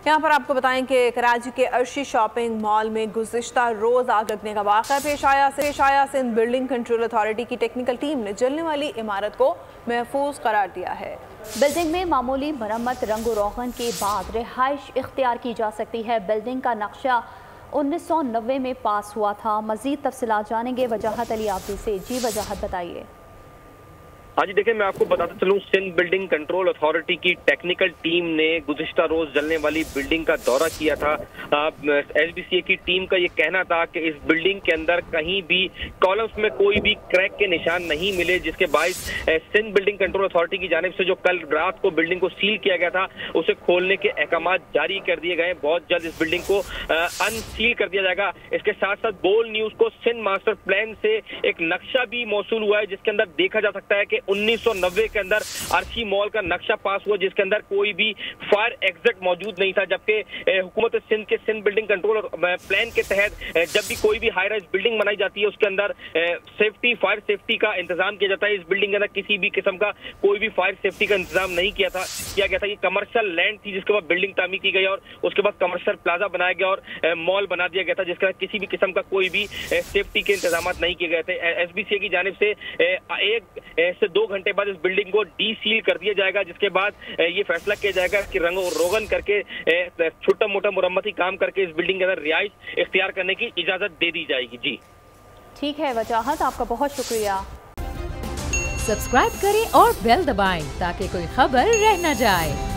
यहाँ पर आपको बताएं कि कराची के अर्शी शॉपिंग मॉल में गुज़िश्ता रोज़ आग लगने का वाक़या पेश आया। सिंध बिल्डिंग कंट्रोल अथॉरिटी की टेक्निकल टीम ने जलने वाली इमारत को महफूज करार दिया है। बिल्डिंग में मामूली मरम्मत रंग रोगन के बाद रिहाइश इख्तियार की जा सकती है। बिल्डिंग का नक्शा 1990 में पास हुआ था। मज़ीद तफसीलात जानेंगे वजाहत अली आबदी से। जी वजाहत बताइए। हाँ जी, देखिए मैं आपको बताता चलूँ, सिंध बिल्डिंग कंट्रोल अथॉरिटी की टेक्निकल टीम ने गुज़िश्ता रोज जलने वाली बिल्डिंग का दौरा किया था। SBCA की टीम का ये कहना था कि इस बिल्डिंग के अंदर कहीं भी कॉलम्स में कोई भी क्रैक के निशान नहीं मिले, जिसके बायस सिंध बिल्डिंग कंट्रोल अथॉरिटी की जानिब से जो कल रात को बिल्डिंग को सील किया गया था उसे खोलने के अहकाम जारी कर दिए गए। बहुत जल्द इस बिल्डिंग को अनसील कर दिया जाएगा। इसके साथ साथ बोल न्यूज को सिंध मास्टर प्लान से एक नक्शा भी मौसूल हुआ है, जिसके अंदर देखा जा सकता है कि 1990 के अंदर अर्शी मॉल का नक्शा पास हुआ, जिसके अंदर कोई भी फायर एग्जिट मौजूद नहीं था। जबकि हुकूमत सिंध के सिंध बिल्डिंग कंट्रोल प्लान के तहत जब भी कोई भी हाई राइज बिल्डिंग बनाई जाती है उसके अंदर फायर सेफ्टी का इंतजाम किया जाता है। इस बिल्डिंग के अंदर किसी भी किस्म का कोई भी फायर सेफ्टी का इंतजाम नहीं किया गया था। ये कमर्शियल लैंड थी, जिसके बाद बिल्डिंग तामीर की गई और उसके बाद कमर्शियल प्लाजा बनाया गया और मॉल बना दिया गया था, जिसके अंदर किसी भी किस्म का कोई भी सेफ्टी के इंतजाम नहीं किए गए थे। SBCA की जानिब से 1 से 2 घंटे बाद इस बिल्डिंग को डी सील कर दिया जाएगा, जिसके बाद ये फैसला किया जाएगा कि रंग रोगन करके छोटा मोटा मुरम्मती काम करके इस बिल्डिंग के अंदर रिहाइश इख्तियार करने की इजाजत दे दी जाएगी। जी ठीक है वजाहत, आपका बहुत शुक्रिया। सब्सक्राइब करें और बेल दबाएं ताकि कोई खबर रह न जाए।